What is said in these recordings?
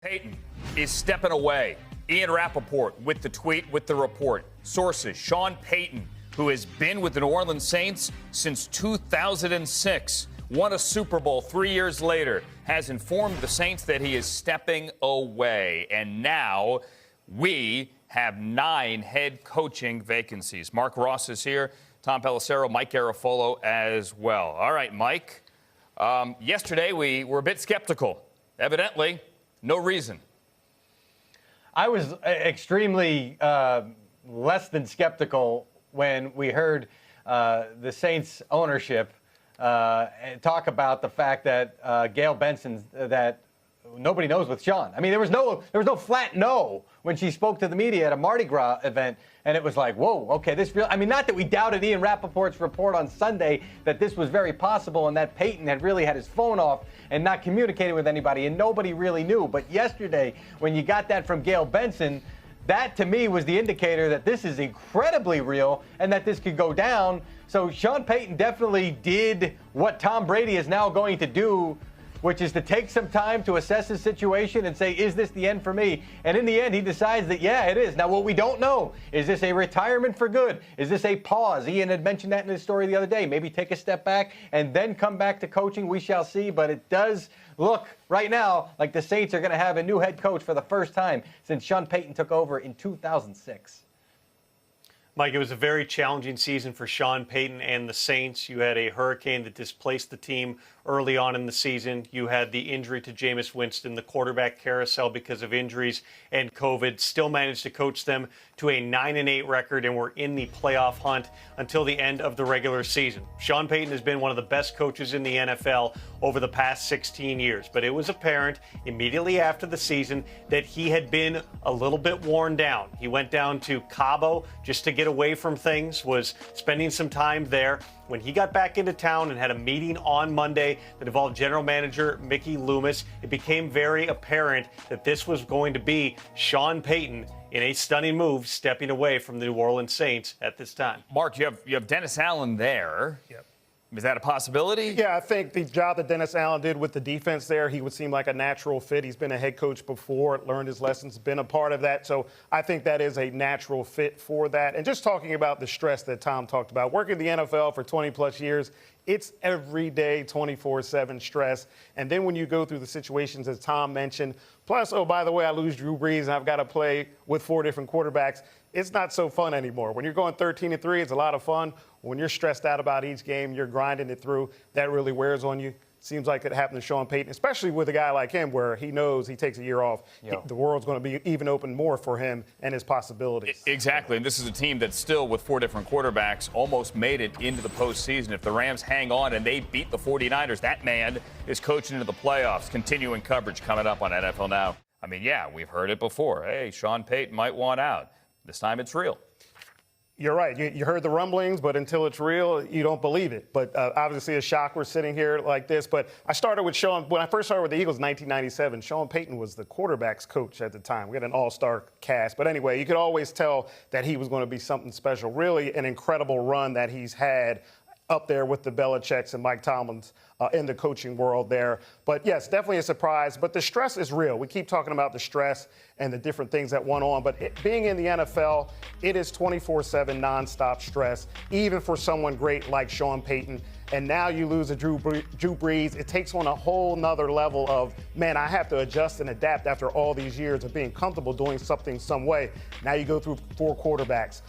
Payton is stepping away. Ian Rappaport with the tweet, with the report. Sources, Sean Payton, who has been with the New Orleans Saints since 2006, won a Super Bowl 3 years later, has informed the Saints that he is stepping away. And now we have 9 head coaching vacancies. Mark Ross is here, Tom Pelissero, Mike Garafolo as well. All right, Mike. Yesterday we were a bit skeptical. Evidently, no reason. I was extremely less than skeptical when we heard the Saints ownership talk about the fact that Gail Benson, that nobody knows with Sean. I mean, there was no flat no when she spoke to the media at a Mardi Gras event, and it was like, whoa, okay, this real. I mean, not that we doubted Ian Rappaport's report on Sunday that this was very possible and that Payton had really had his phone off and not communicating with anybody, and nobody really knew. But yesterday, when you got that from Gail Benson, that to me was the indicator that this is incredibly real and that this could go down. So Sean Payton definitely did what Tom Brady is now going to do, which is to take some time to assess his situation and say, is this the end for me? And in the end, he decides that, yeah, it is. Now, what we don't know, is this a retirement for good? Is this a pause? Ian had mentioned that in his story the other day. Maybe take a step back and then come back to coaching. We shall see. But it does look right now like the Saints are going to have a new head coach for the first time since Sean Payton took over in 2006. Mike, it was a very challenging season for Sean Payton and the Saints. You had a hurricane that displaced the team early on in the season. You had the injury to Jameis Winston, the quarterback carousel because of injuries and COVID. Still managed to coach them to a 9-8 record and were in the playoff hunt until the end of the regular season. Sean Payton has been one of the best coaches in the NFL over the past 16 years. But it was apparent immediately after the season that he had been a little bit worn down. He went down to Cabo just to get away from things, was spending some time there. When he got back into town and had a meeting on Monday that involved general manager Mickey Loomis, it became very apparent that this was going to be Sean Payton in a stunning move, stepping away from the New Orleans Saints at this time. Mark, you have Dennis Allen there. Yep. Is that a possibility? Yeah, I think the job that Dennis Allen did with the defense there, he would seem like a natural fit. He's been a head coach before, learned his lessons, been a part of that. So I think that is a natural fit for that. And just talking about the stress that Tom talked about, working the NFL for 20-plus years, it's every day 24/7 stress. And then when you go through the situations, as Tom mentioned, plus, oh, by the way, I lose Drew Brees and I've got to play with 4 different quarterbacks, it's not so fun anymore. When you're going 13-3, it's a lot of fun. When you're stressed out about each game, you're grinding it through, that really wears on you. Seems like it happened to Sean Payton, especially with a guy like him where he knows he takes a year off. The world's going to be even open more for him and his possibilities. Exactly. And this is a team that still, with 4 different quarterbacks, almost made it into the postseason. If the Rams hang on and they beat the 49ers, that man is coaching into the playoffs. Continuing coverage coming up on NFL Now. I mean, yeah, we've heard it before. Hey, Sean Payton might want out. This time it's real. You're right. You heard the rumblings, but until it's real, you don't believe it. But obviously a shock we're sitting here like this. But I started with Sean. When I first started with the Eagles in 1997, Sean Payton was the quarterback's coach at the time. We had an all-star cast. But anyway, you could always tell that he was going to be something special. Really an incredible run that he's had up there with the Belichicks and Mike Tomlins in the coaching world there. But, yes, definitely a surprise. But the stress is real. We keep talking about the stress and the different things that went on. But being in the NFL, it is 24/7 nonstop stress, even for someone great like Sean Payton. And now you lose a Drew Brees. It takes on a whole nother level of, man, I have to adjust and adapt after all these years of being comfortable doing something some way. Now you go through 4 quarterbacks.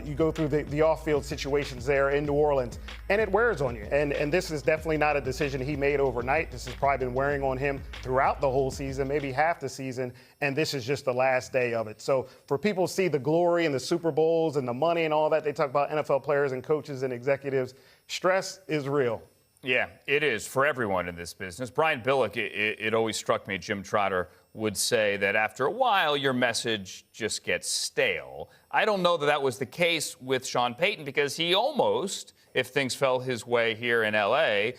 You go through the off-field situations there in New Orleans, and it wears on you. And this is definitely not a decision he made overnight. This has probably been wearing on him throughout the whole season, maybe half the season, and this is just the last day of it. So for people to see the glory and the Super Bowls and the money and all that, they talk about NFL players and coaches and executives, stress is real. Yeah, it is for everyone in this business. Brian Billick, it always struck me, Jim Trotter would say that after a while, your message just gets stale. I don't know that that was the case with Sean Payton because he almost, if things fell his way here in L.A.,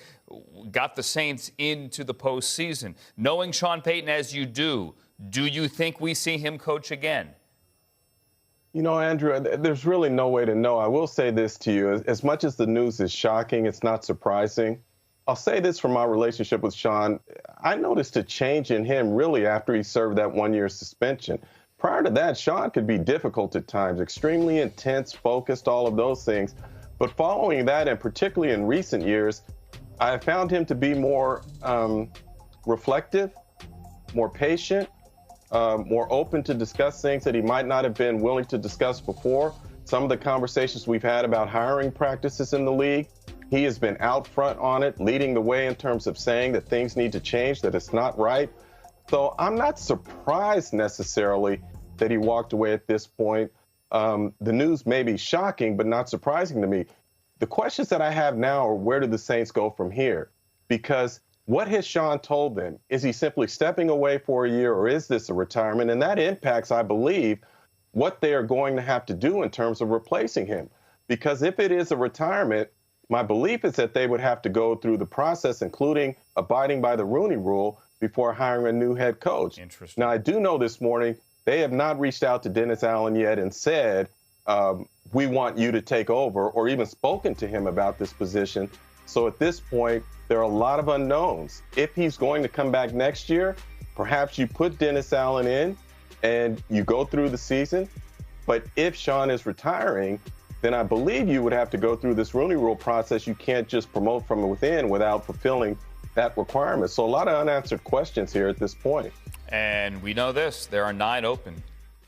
got the Saints into the postseason. Knowing Sean Payton as you do you think we see him coach again? You know, Andrew, there's really no way to know. I will say this to you. As much as the news is shocking, it's not surprising. I'll say this from my relationship with Sean. I noticed a change in him really after he served that 1-year suspension. Prior to that, Sean could be difficult at times, extremely intense, focused, all of those things. But following that, and particularly in recent years, I found him to be more reflective, more patient, more open to discuss things that he might not have been willing to discuss before. Some of the conversations we've had about hiring practices in the league, he has been out front on it, leading the way in terms of saying that things need to change, that it's not right. So I'm not surprised necessarily that he walked away at this point. The news may be shocking, but not surprising to me. The questions that I have now are, where do the Saints go from here? Because what has Sean told them? Is he simply stepping away for a year, or is this a retirement? And that impacts, I believe, what they are going to have to do in terms of replacing him. Because if it is a retirement, my belief is that they would have to go through the process, including abiding by the Rooney Rule, before hiring a new head coach. Interesting. Now, I do know this morning they have not reached out to Dennis Allen yet and said, we want you to take over, or even spoken to him about this position. So at this point, there are a lot of unknowns. If he's going to come back next year, perhaps you put Dennis Allen in and you go through the season. But if Sean is retiring, then I believe you would have to go through this Rooney Rule process. You can't just promote from within without fulfilling that requirement. So a lot of unanswered questions here at this point. And we know this, there are 9 open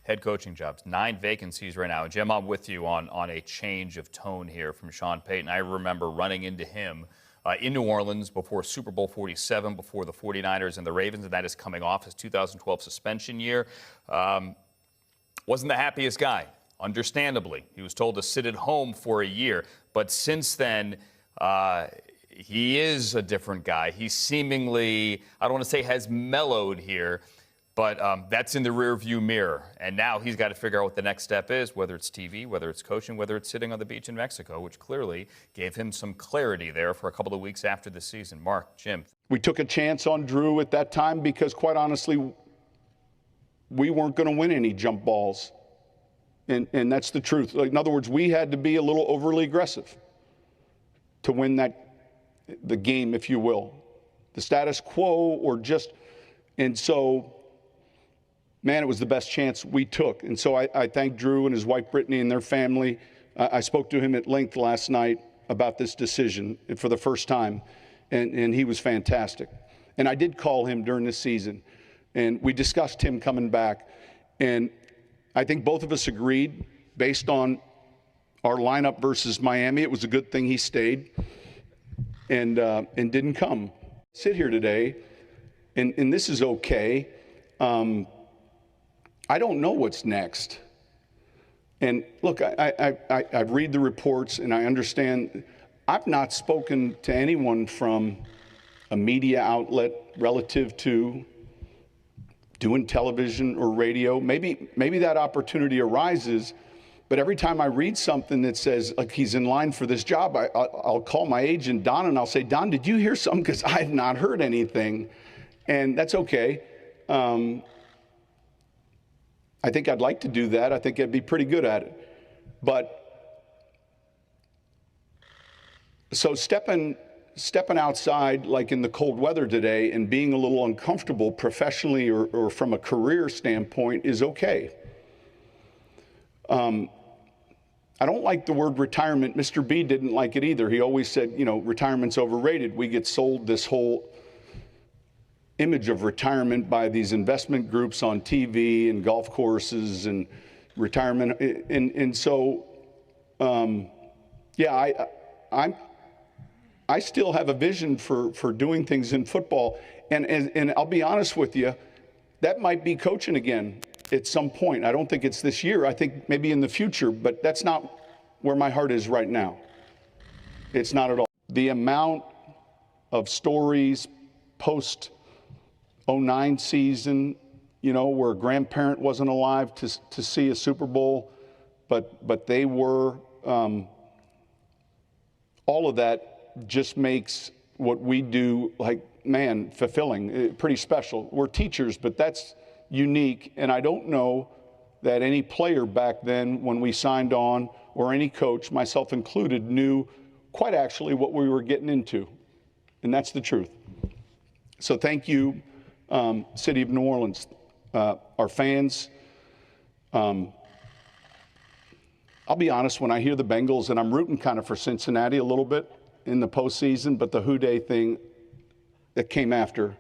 head coaching jobs, 9 vacancies right now. Jim, I'm with you on a change of tone here from Sean Payton. I remember running into him in New Orleans before Super Bowl 47, before the 49ers and the Ravens, and that is coming off his 2012 suspension year. Wasn't the happiest guy, understandably. He was told to sit at home for a year. But since then, he is a different guy. He seemingly, I don't want to say has mellowed here, but that's in the rearview mirror. And now he's got to figure out what the next step is, whether it's TV, whether it's coaching, whether it's sitting on the beach in Mexico, which clearly gave him some clarity there for a couple of weeks after the season. Mark, Jim. We took a chance on Drew at that time because, quite honestly, we weren't going to win any jump balls. And that's the truth. Like, in other words, we had to be a little overly aggressive to win the game, if you will. The status quo or just, and so, man, it was the best chance we took. And so I thank Drew and his wife Brittany and their family. I spoke to him at length last night about this decision for the first time, and he was fantastic. And I did call him during this season, and we discussed him coming back. And I think both of us agreed, based on our lineup versus Miami, it was a good thing he stayed and didn't come. Sit here today, and this is okay. I don't know what's next. And look, I read the reports and I understand. I've not spoken to anyone from a media outlet relative to doing television or radio. Maybe that opportunity arises, but every time I read something that says like he's in line for this job, I'll call my agent, Don, and I'll say, Don, did you hear something? Because I have not heard anything. And that's okay. I think I'd like to do that. I think I'd be pretty good at it. But so stepping outside, like in the cold weather today, and being a little uncomfortable professionally or from a career standpoint is okay. I don't like the word retirement. Mr. B didn't like it either. He always said, retirement's overrated. We get sold this whole image of retirement by these investment groups on TV and golf courses and retirement. And so, I still have a vision for doing things in football. And I'll be honest with you, that might be coaching again at some point. I don't think it's this year. I think maybe in the future, but that's not where my heart is right now. It's not at all. The amount of stories post 09 season, where a grandparent wasn't alive to see a Super Bowl, but they were, all of that just makes what we do, fulfilling, pretty special. We're teachers, but that's unique, and I don't know that any player back then when we signed on, or any coach, myself included, knew quite actually what we were getting into. And that's the truth. So thank you, City of New Orleans, our fans. I'll be honest, when I hear the Bengals, and I'm rooting kind of for Cincinnati a little bit in the postseason, but the Who Dey thing that came after